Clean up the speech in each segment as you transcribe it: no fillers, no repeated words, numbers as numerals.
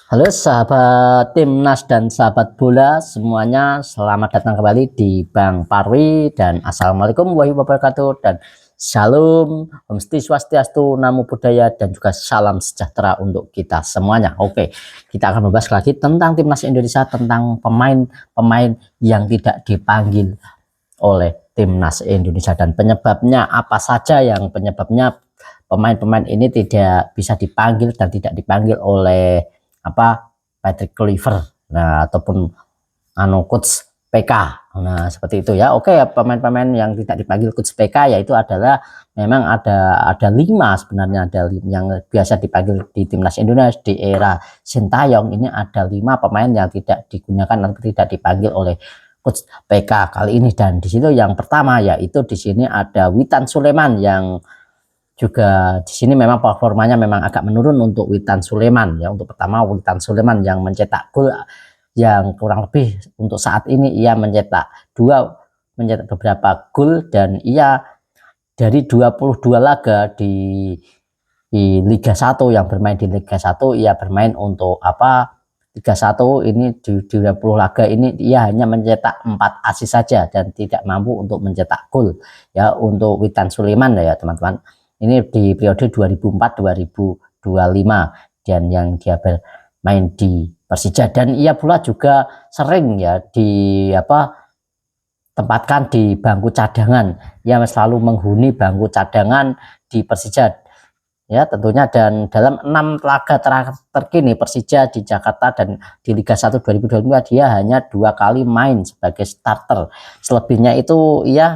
Halo sahabat timnas dan sahabat bola semuanya, selamat datang kembali di Bang Parwi dan assalamualaikum warahmatullahi wabarakatuh dan shalom, om swastiastu, namo buddhaya dan juga salam sejahtera untuk kita semuanya. Oke, kita akan membahas lagi tentang timnas Indonesia, tentang pemain-pemain yang tidak dipanggil oleh timnas Indonesia dan penyebabnya apa saja, yang penyebabnya pemain-pemain ini tidak bisa dipanggil dan tidak dipanggil oleh Patrick Kluivert, nah ataupun coach PK. Nah seperti itu ya. Oke, pemain-pemain yang tidak dipanggil coach PK yaitu adalah memang ada 5 sebenarnya, ada yang biasa dipanggil di timnas Indonesia di era Sintayong. Ini ada 5 pemain yang tidak digunakan atau tidak dipanggil oleh coach PK kali ini, dan di situ yang pertama yaitu di sini ada Witan Sulaiman, yang juga di sini memang performanya memang agak menurun untuk Witan Sulaiman ya. Untuk pertama, Witan Sulaiman yang mencetak gol yang kurang lebih untuk saat ini ia mencetak beberapa gol, dan ia dari 22 laga di Liga 1 yang bermain di Liga 1, ia bermain untuk Liga 1 ini di 20 laga ini ia hanya mencetak 4 assist saja dan tidak mampu untuk mencetak gol ya untuk Witan Sulaiman ya teman-teman. Ini di periode 2004-2025 dan yang dia bermain di Persija, dan ia pula juga sering ya tempatkan di bangku cadangan. Ia selalu menghuni bangku cadangan di Persija ya tentunya, dan dalam 6 laga terkini Persija di Jakarta dan di Liga 1 2025 dia hanya 2 kali main sebagai starter. Selebihnya itu ia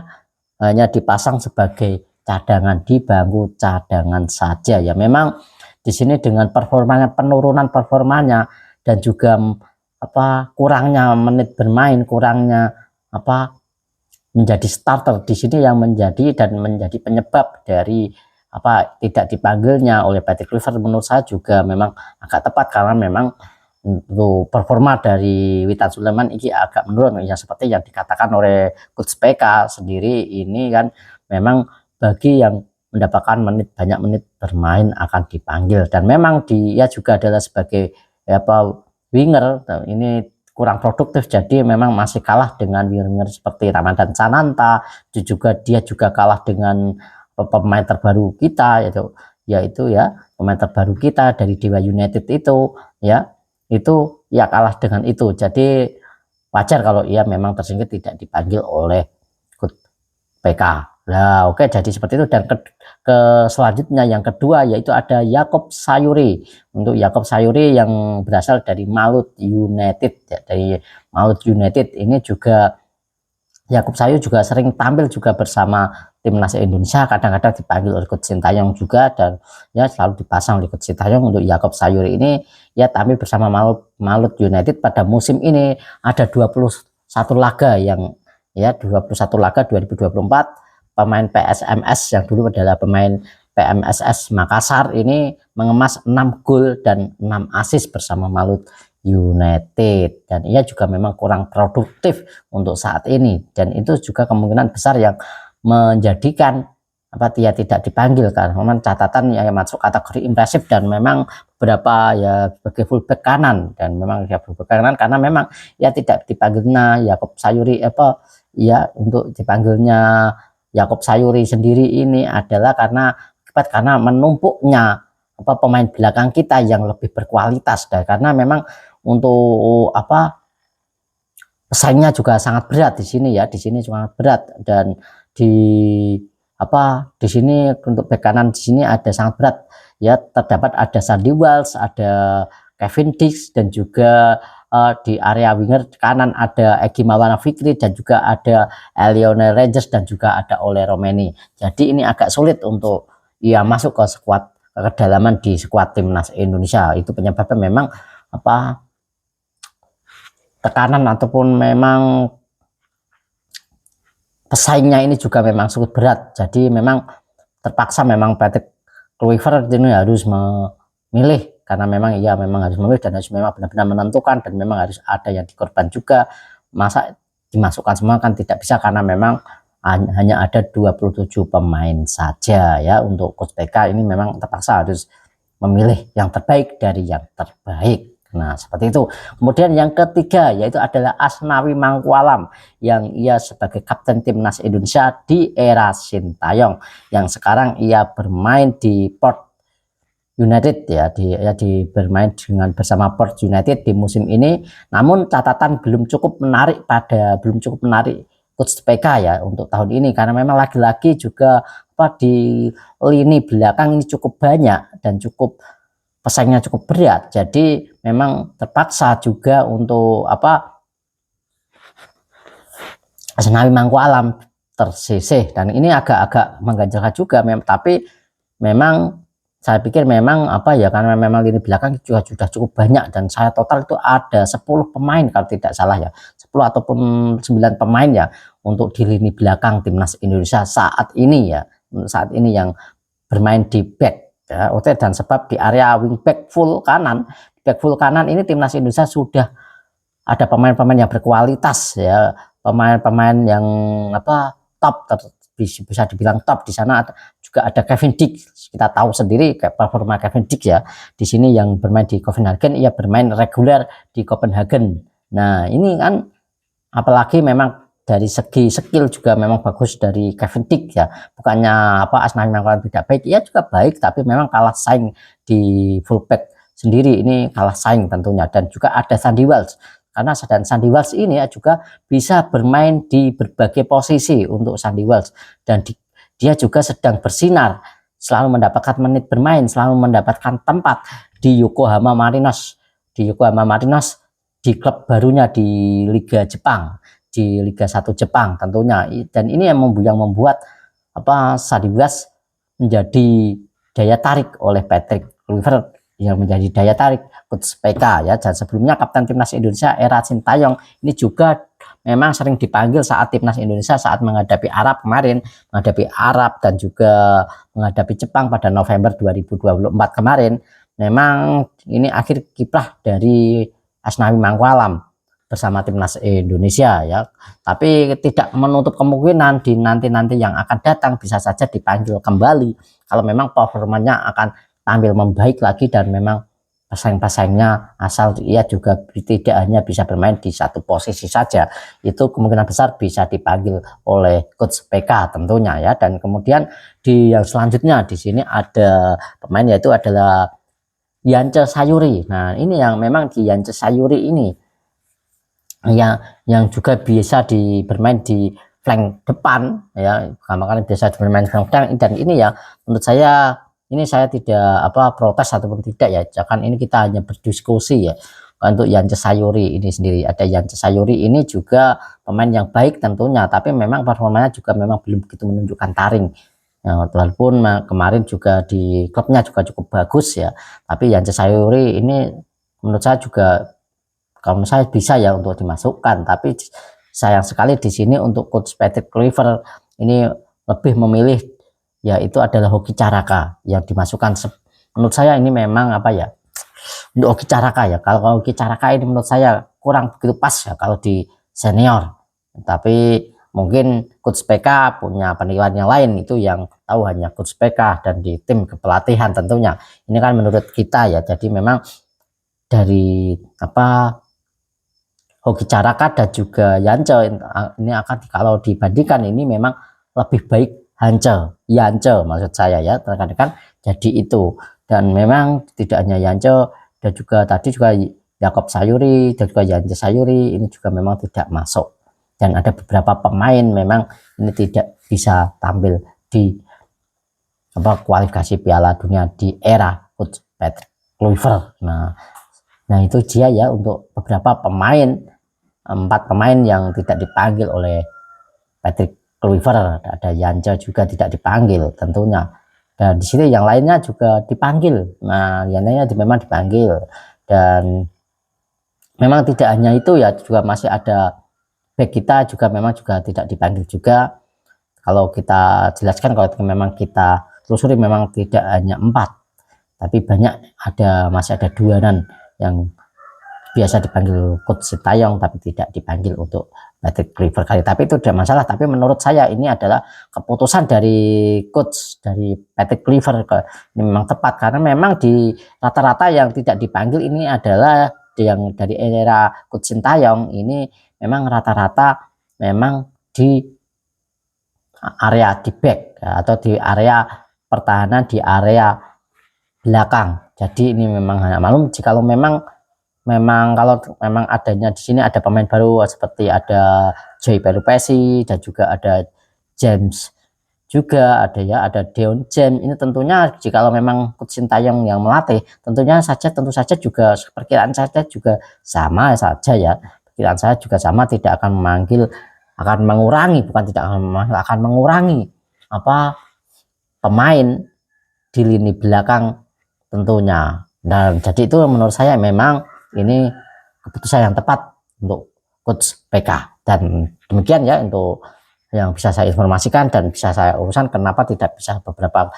hanya dipasang sebagai cadangan di bangku cadangan saja ya. Memang di sini dengan penurunan performanya dan juga kurangnya menit bermain, kurangnya menjadi starter di sini yang menjadi penyebab dari tidak dipanggilnya oleh Patrick Kluivert. Menurut saya juga memang agak tepat, karena memang untuk performa dari Witan Sulaiman ini agak menurun ya, seperti yang dikatakan oleh coach PK sendiri ini kan. Memang bagi yang mendapatkan banyak menit bermain akan dipanggil, dan memang dia juga adalah sebagai winger ini kurang produktif, jadi memang masih kalah dengan winger seperti Ramadhan Sananta. Dia juga kalah dengan pemain terbaru kita yaitu pemain terbaru kita dari Dewa United itu kalah dengan itu. Jadi wajar kalau ia memang tersingkir tidak dipanggil oleh PK. Nah oke, jadi seperti itu. Dan selanjutnya yang kedua yaitu ada Yakob Sayuri. Untuk Yakob Sayuri yang berasal dari Malut United ya, dari Malut United ini juga Yakob Sayuri juga sering tampil juga bersama timnas Indonesia, kadang-kadang dipanggil oleh coach Sintayong juga, dan ya selalu dipasang oleh coach Sintayong. Untuk Yakob Sayuri ini ya tampil bersama Malut United pada musim ini ada 21 laga 2024. Pemain PSMS yang dulu adalah pemain PMSS Makassar ini mengemas 6 gol dan 6 assist bersama Malut United, dan ia juga memang kurang produktif untuk saat ini, dan itu juga kemungkinan besar yang menjadikan dia tidak dipanggil, karena memang catatan yang masuk kategori impresif dan memang beberapa ya sebagai fullback kanan, dan memang dia fullback kanan karena memang ya tidak dipanggilnya Yakob Sayuri untuk dipanggilnya Yakob Sayuri sendiri ini adalah karena menumpuknya pemain belakang kita yang lebih berkualitas, dan karena memang untuk pesaingnya juga sangat berat di sini ya, sangat berat. Dan di sini untuk bek kanan di sini ada sangat berat ya, terdapat ada Sandy Walsh, ada Kevin Dix, dan juga di area winger kanan ada Egy Maulana Fikri, dan juga ada Lionel Rangers, dan juga ada Ole Romeni. Jadi ini agak sulit untuk masuk ke kedalaman di skuad timnas Indonesia. Itu penyebabnya memang tekanan ataupun memang pesaingnya ini juga memang cukup berat. Jadi memang terpaksa memang Patrick Kluivert ini harus memilih, karena memang harus memilih dan harus memang benar-benar menentukan, dan memang harus ada yang dikorban juga. Masa dimasukkan semua kan tidak bisa, karena memang hanya ada 27 pemain saja ya. Untuk coach PK ini memang terpaksa harus memilih yang terbaik dari yang terbaik. Nah, seperti itu. Kemudian yang ketiga yaitu adalah Asnawi Mangkualam yang ia sebagai kapten timnas Indonesia di era Sintayong, yang sekarang ia bermain di Port United ya, bermain dengan bersama Port United di musim ini. Namun catatan belum cukup menarik coach PK ya untuk tahun ini, karena memang lagi-lagi juga di lini belakang ini cukup banyak dan pesaingnya cukup berat. Jadi memang terpaksa juga untuk Asnawi Mangkualam tersisih, dan ini agak mengganjalkan juga. Tapi memang saya pikir memang karena memang lini belakang juga sudah cukup banyak, dan saya total itu ada 10 pemain kalau tidak salah ya, 10 ataupun 9 pemain ya untuk di lini belakang timnas Indonesia saat ini yang bermain di back ya, dan sebab di area wingback full kanan ini timnas Indonesia sudah ada pemain-pemain yang berkualitas ya, pemain-pemain yang top, bisa dibilang top. Di sana juga ada Kevin Dix, kita tahu sendiri performa Kevin Dix ya di sini yang bermain di Copenhagen, ia bermain reguler di Copenhagen. Nah ini kan apalagi memang dari segi skill juga memang bagus dari Kevin Dix ya, bukannya Asnawi Mangkualam tidak baik, ia juga baik, tapi memang kalah saing di fullback sendiri, ini kalah saing tentunya. Dan juga ada Sandy Wells, karena Sandy Wells ini ya juga bisa bermain di berbagai posisi untuk Sandy Wells, dan dia juga sedang bersinar, selalu mendapatkan menit bermain, selalu mendapatkan tempat di Yokohama Marinos di klub barunya di Liga Jepang, di Liga 1 Jepang tentunya. Dan ini yang membuat Sandy Wells menjadi daya tarik oleh Patrick Kluivert, yang menjadi daya tarik coach PK ya. Dan sebelumnya kapten timnas Indonesia era Sintayong ini juga memang sering dipanggil saat timnas Indonesia saat menghadapi Arab kemarin, dan juga menghadapi Jepang pada November 2024 kemarin. Memang ini akhir kiprah dari Asnawi Mangkualam bersama timnas Indonesia ya, tapi tidak menutup kemungkinan di nanti yang akan datang bisa saja dipanggil kembali kalau memang performanya akan tampil membaik lagi, dan memang pesaing-pesaingnya, asal ia juga tidak hanya bisa bermain di satu posisi saja, itu kemungkinan besar bisa dipanggil oleh coach PK tentunya ya. Dan kemudian di yang selanjutnya di sini ada pemain yaitu adalah Yance Sayuri. Nah ini yang memang di Yance Sayuri ini yang juga bisa bermain di flank depan ya, makanya biasa bermain flank depan. Dan ini ya menurut saya, ini saya tidak protes ataupun tidak ya, jangan ini kita hanya berdiskusi ya. Untuk Yance Sayuri ini sendiri, ada Yance Sayuri ini juga pemain yang baik tentunya, tapi memang performanya juga memang belum begitu menunjukkan taring ya, walaupun kemarin juga di klubnya juga cukup bagus ya. Tapi Yance Sayuri ini menurut saya juga, kalau saya bisa ya untuk dimasukkan, tapi sayang sekali di sini untuk coach Patrick Kluivert ini lebih memilih yaitu adalah Hoki Caraka yang dimasukkan. Menurut saya ini memang untuk Hoki Caraka ya, kalau Hoki Caraka ini menurut saya kurang begitu pas ya kalau di senior. Tapi mungkin coach PK punya penilaian yang lain, itu yang tahu hanya coach PK dan di tim kepelatihan tentunya. Ini kan menurut kita ya, jadi memang dari Hoki Caraka dan juga Yance ini akan kalau dibandingkan ini memang lebih baik Yance maksud saya ya, terkadang jadi itu. Dan memang tidak hanya Yance, dan juga tadi juga Yakob Sayuri dan juga Yance Sayuri ini juga memang tidak masuk, dan ada beberapa pemain memang ini tidak bisa tampil di kualifikasi Piala Dunia di era coach Patrick Kluivert. Nah itu dia ya untuk beberapa pemain, 4 pemain yang tidak dipanggil oleh Patrick Kluivert. Ada Yance juga tidak dipanggil tentunya, dan di sini yang lainnya juga dipanggil. Nah yang lainnya memang dipanggil, dan memang tidak hanya itu ya, juga masih ada back kita juga memang juga tidak dipanggil juga. Kalau kita jelaskan, kalau memang kita telusuri, memang tidak hanya 4, tapi masih ada 2 yang biasa dipanggil coach Sintayong tapi tidak dipanggil untuk Patrick Kluivert kali. Tapi itu tidak masalah, tapi menurut saya ini adalah keputusan dari coach dari Patrick Kluivert, ini memang tepat, karena memang di rata-rata yang tidak dipanggil ini adalah yang dari era Coach Sintayong ini memang rata-rata memang di area di back ya, atau di area pertahanan di area belakang. Jadi ini memang hanya malum jika memang kalau memang adanya di sini ada pemain baru seperti ada Joy Pelupesi dan juga ada James juga ada Deon James. Ini tentunya jika memang Coach Sintayong yang melatih, tentu saja juga perkiraan saya juga sama saja ya. Perkiraan saya juga sama, tidak akan memanggil, akan mengurangi, bukan tidak akan mengurangi apa pemain di lini belakang tentunya. Dan jadi itu menurut saya memang ini keputusan yang tepat untuk Coach PK. Dan demikian ya untuk yang bisa saya informasikan dan bisa saya urusan kenapa tidak bisa beberapa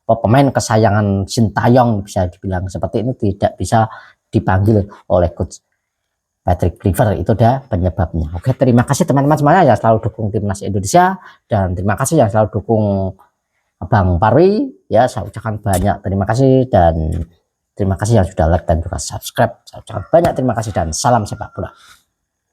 pemain kesayangan Sintayong bisa dibilang seperti ini tidak bisa dipanggil oleh Coach Patrick Kluivert. Itu dah penyebabnya. Oke, terima kasih teman-teman semuanya yang selalu dukung timnas Indonesia, dan terima kasih yang selalu dukung Bang Parwi ya. Saya ucapkan banyak terima kasih, dan terima kasih yang sudah like dan juga subscribe. Saya ucapkan banyak terima kasih dan salam sepak bola.